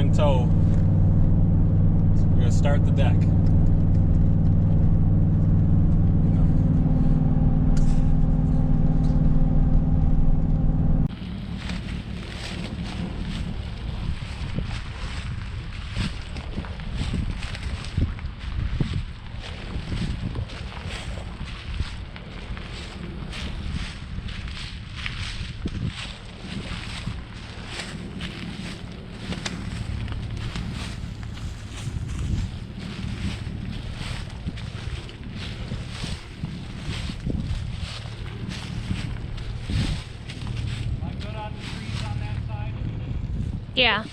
in tow. So we're gonna start the deck. Yeah.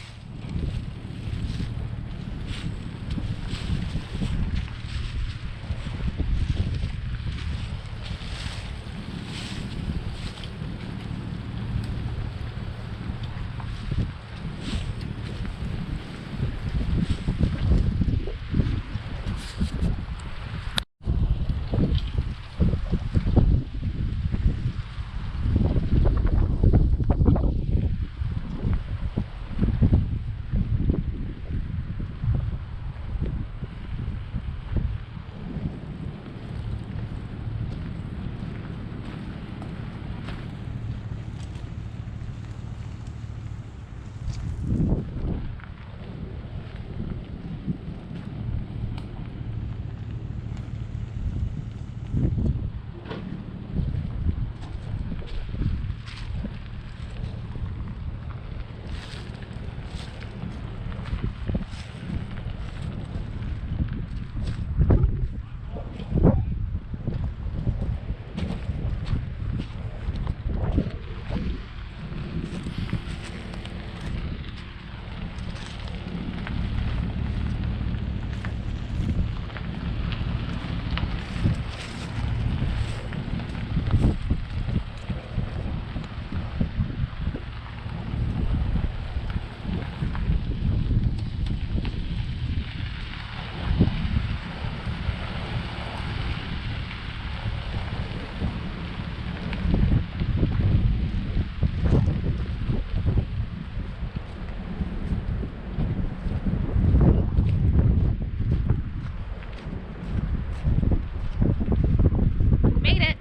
Made it.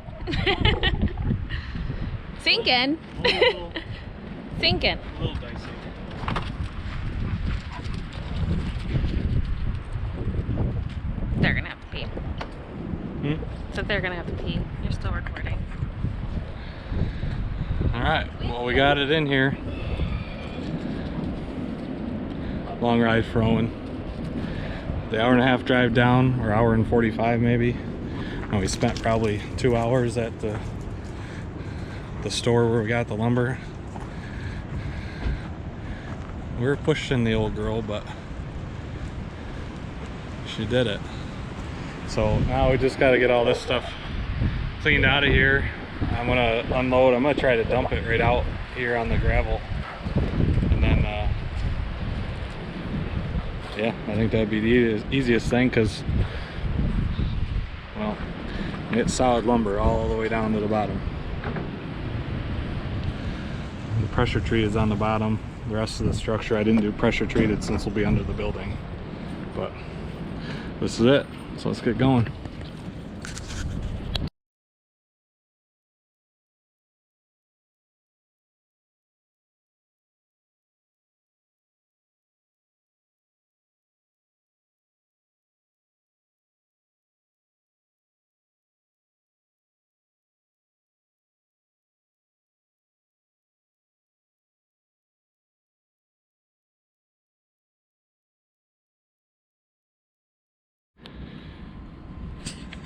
Sinking. Sinking. A little dicey. They're gonna have to pee. Hmm? So they're gonna have to pee. You're still recording. Alright, well we got it in here. Long ride for Owen. The hour and a half drive down, or hour and 45 maybe. And we spent probably 2 hours at the store where we got the lumber. We were pushing the old girl, but she did it. So now we just got to get all this stuff cleaned out of here. I'm gonna unload. I'm gonna try to dump it right out here on the gravel, and then yeah, I think that'd be the easiest thing, because well, it's solid lumber all the way down to the bottom. The pressure treat is on the bottom. The rest of the structure I didn't do pressure treated, since we'll be under the building. But this is it. So let's get going.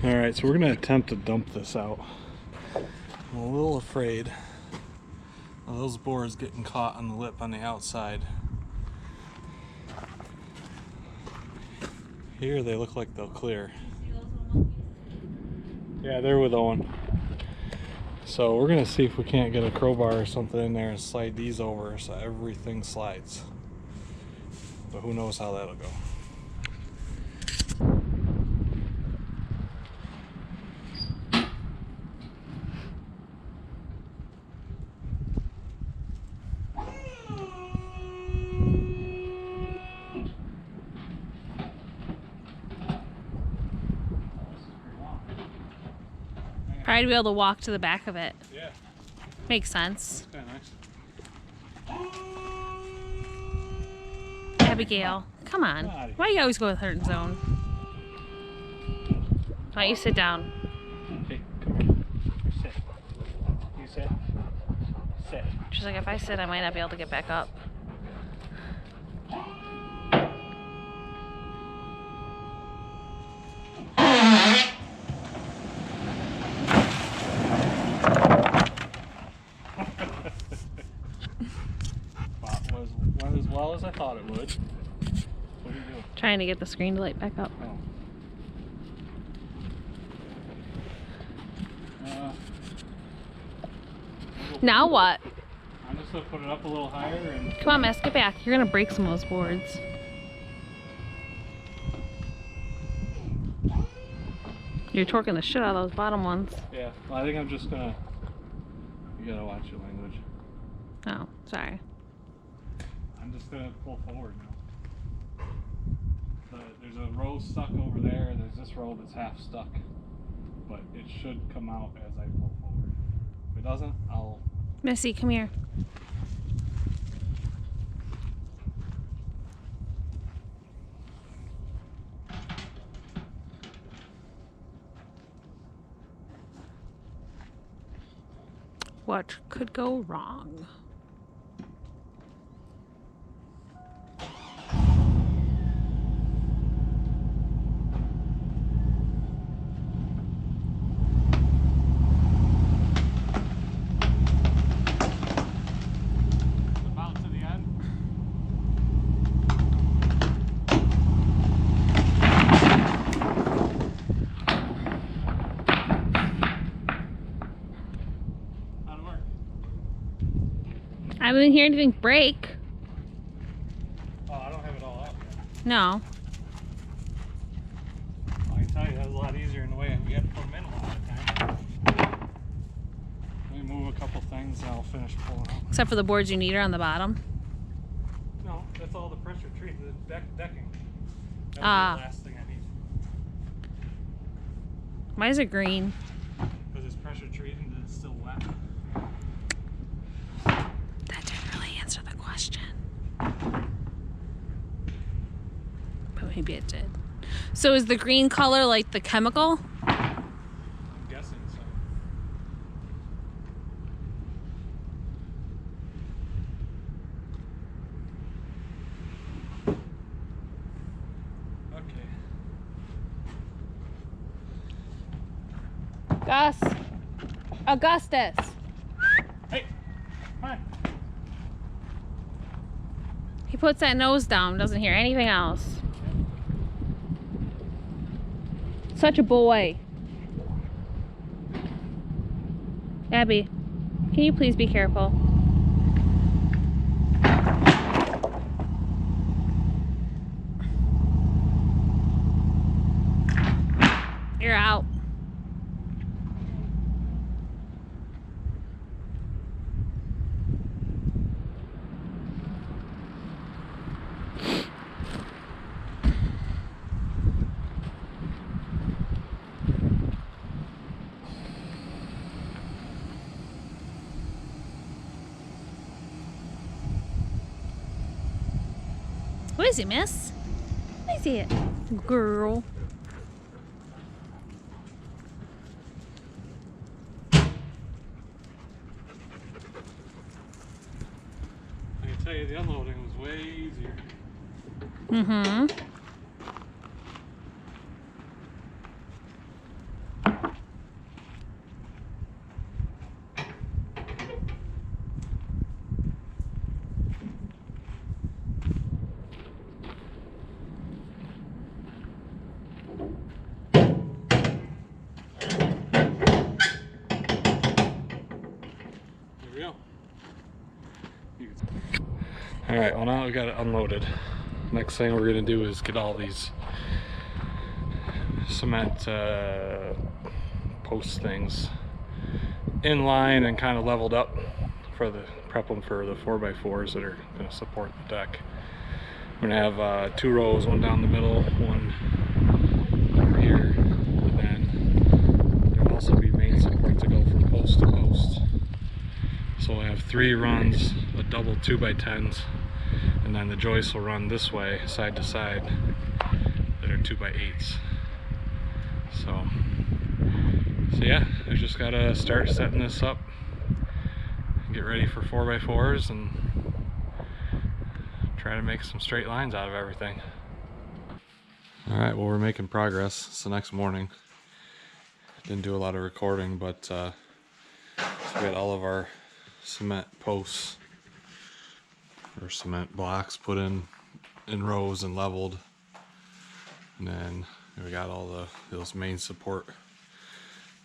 Alright, so we're gonna attempt to dump this out. I'm a little afraid of those boards getting caught on the lip on the outside. Here they look like they'll clear. Yeah, they're with Owen. So we're gonna see if we can't get a crowbar or something in there and slide these over so everything slides. But who knows how that'll go. Probably to be able to walk to the back of it. Yeah. Makes sense. Kind of nice. Abigail, come on. Come on. Why do you always go with hurt zone? Why don't you sit down? Hey, come here. Sit. You sit. Sit. She's like, if I sit, I might not be able to get back up. Went as well as I thought it would. What are you doing? Trying to get the screen to light back up. Oh. Now what? I'm just gonna put it up a little higher and. Come on, Miss, get back. You're gonna break some of those boards. You're torquing the shit out of those bottom ones. Yeah, well, I think I'm just gonna. You gotta watch your language. Oh, sorry. I'm just gonna pull forward now. There's a row stuck over there. There's this row that's half stuck, but it should come out as I pull forward. If it doesn't, I'll. Missy, come here. What could go wrong? About to the end. How'd it work? I haven't heard anything break. Oh, I don't have it all out yet. No. I can tell you that was a lot easier in the way we had to put them in a lot of time. Let me move a couple things and I'll finish pulling out. Except for the boards you need are on the bottom. No, that's all the pressure treat, the decking. That was Ah. the last thing I need. Why is it green? Because it's pressure treated and it's still wet. That didn't really answer the question. But maybe it did. So is the green color like the chemical? I'm guessing so. Okay. Gus. Augustus. Hey! Hi! He puts that nose down, doesn't hear anything else. Such a boy. Abby, can you please be careful? You're out. What is it, miss? What is it? Girl. I can tell you the unloading was way easier. Mm-hmm. There we go. Alright, well now we got it unloaded. Next thing we're going to do is get all these cement post things in line and kind of leveled up for the prep them for the 4x4s that are going to support the deck. I'm going to have 2 rows, one down the middle, one over here, and then there'll also be main support So we'll have 3 runs, a double 2x10s, and then the joists will run this way, side to side, that are 2x8s. So yeah, I just gotta start setting this up, get ready for 4x4s, and try to make some straight lines out of everything. Alright, well, we're making progress. It's the next morning. Didn't do a lot of recording, but so we got all of our cement posts or cement blocks put in rows and leveled, and then we got all those main support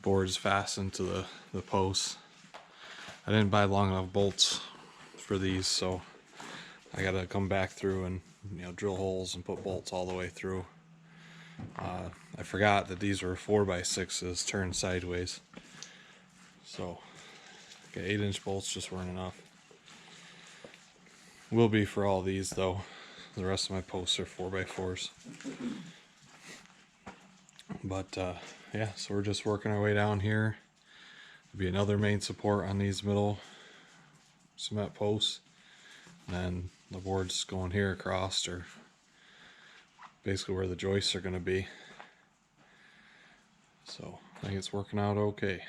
boards fastened to the posts. I didn't buy long enough bolts for these, so I gotta come back through and drill holes and put bolts all the way through. I forgot that these were 4x6s turned sideways, so 8-inch bolts just weren't enough. Will be for all these though. The rest of my posts are 4x4s. But yeah, so we're just working our way down here. There'll be another main support on these middle cement posts, and then the boards going here across, or basically where the joists are going to be. So I think it's working out okay.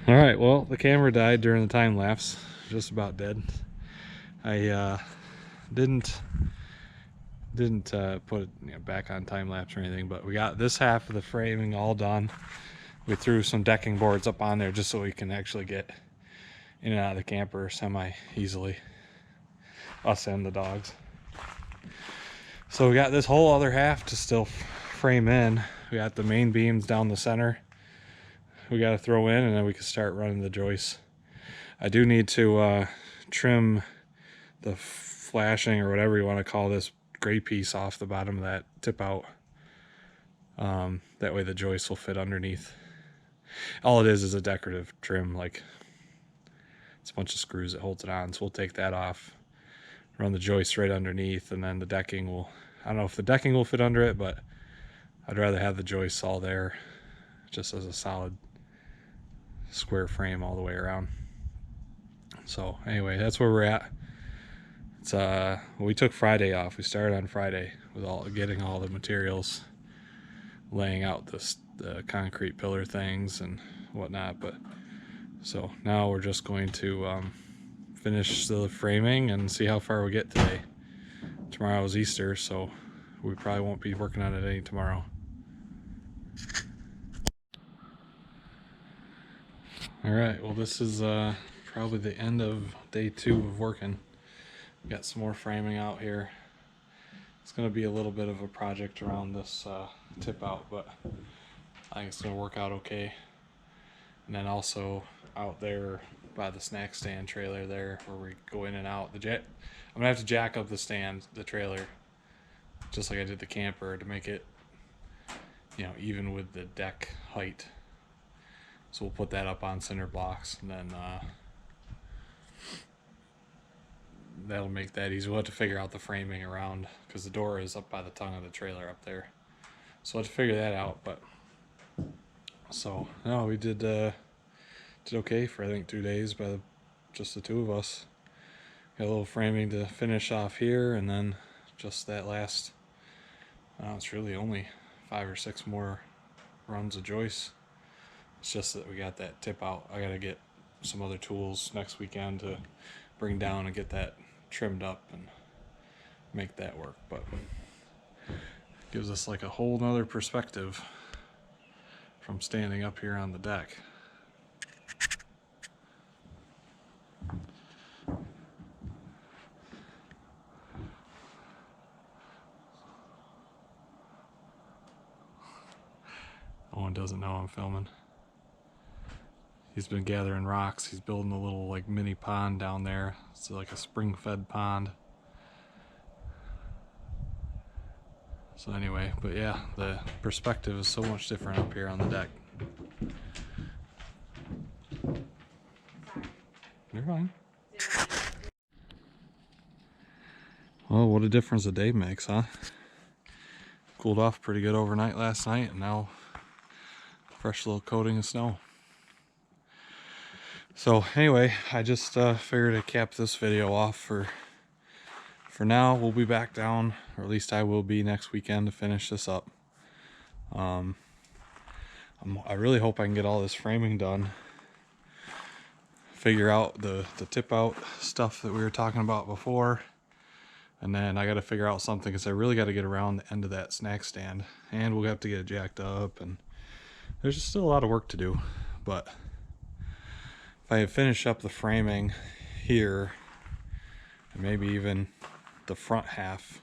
All right, well, the camera died during the time lapse, just about dead. I didn't put it back on time lapse or anything, but we got this half of the framing all done. We threw some decking boards up on there just so we can actually get in and out of the camper semi easily, us and the dogs. So we got this whole other half to still frame in. We got the main beams down the center we got to throw in, and then we can start running the joists. I do need to trim the flashing, or whatever you want to call this gray piece, off the bottom of that tip out. That way the joist will fit underneath. All it is a decorative trim, like it's a bunch of screws that holds it on. So we'll take that off, run the joist right underneath, and then the decking will, I don't know if the decking will fit under it, but I'd rather have the joists all there just as a solid square frame all the way around. So anyway, that's where we're at. It's we took Friday off. We started on Friday with getting all the materials, laying out the concrete pillar things and whatnot. But so now we're just going to finish the framing and see how far we get today. Tomorrow is Easter, so we probably won't be working on it any tomorrow. All right, well, this is probably the end of day 2 of working. Got some more framing out here. It's going to be a little bit of a project around this tip out, but I think it's going to work out okay. And then also out there by the snack stand trailer there, where we go in and out, I'm going to have to jack up the trailer, just like I did the camper, to make it, even with the deck height. So we'll put that up on cinder blocks, and then that'll make that easy. We'll have to figure out the framing around, because the door is up by the tongue of the trailer up there. So we'll have to figure that out. But so no, we did okay for I think 2 days by just the 2 of us. Got a little framing to finish off here, and then just that last. It's really only 5 or 6 more runs of joists. It's just that we got that tip out. I gotta get some other tools next weekend to bring down and get that trimmed up and make that work. But gives us like a whole nother perspective from standing up here on the deck. Owen doesn't know I'm filming. He's been gathering rocks. He's building a little like mini pond down there. It's like a spring-fed pond. So anyway, but yeah, the perspective is so much different up here on the deck. You're fine. Well, what a difference a day makes, huh? Cooled off pretty good overnight last night, and now fresh little coating of snow. So anyway, I just figured to cap this video off for now. We'll be back down, or at least I will be, next weekend to finish this up. I really hope I can get all this framing done, figure out the tip out stuff that we were talking about before, and then I got to figure out something, because I really got to get around the end of that snack stand, and we'll have to get it jacked up, and there's just still a lot of work to do. But if I finish up the framing here, and maybe even the front half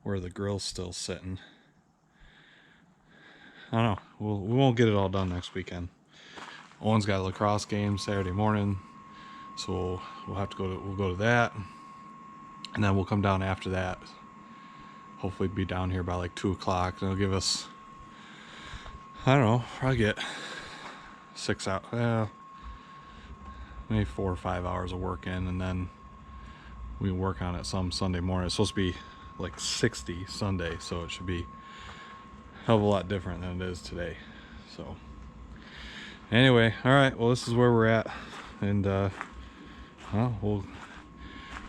where the grill's still sitting, I don't know, we won't get it all done next weekend. Owen's got a lacrosse game Saturday morning, so we'll go to that, and then we'll come down after that. Hopefully be down here by like 2 o'clock, and it'll give us, I don't know, probably get 6 hours, maybe 4 or 5 hours of work in, and then we work on it some Sunday morning. It's supposed to be like 60 Sunday, so it should be a hell of a lot different than it is today. So anyway, all right, well, this is where we're at, and well, we'll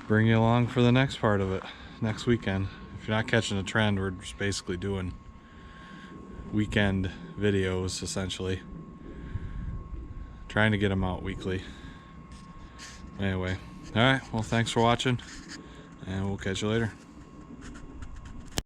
bring you along for the next part of it next weekend. If you're not catching a trend, we're just basically doing weekend videos essentially, Trying to get them out weekly. Anyway, all right, well, thanks for watching, and we'll catch you later.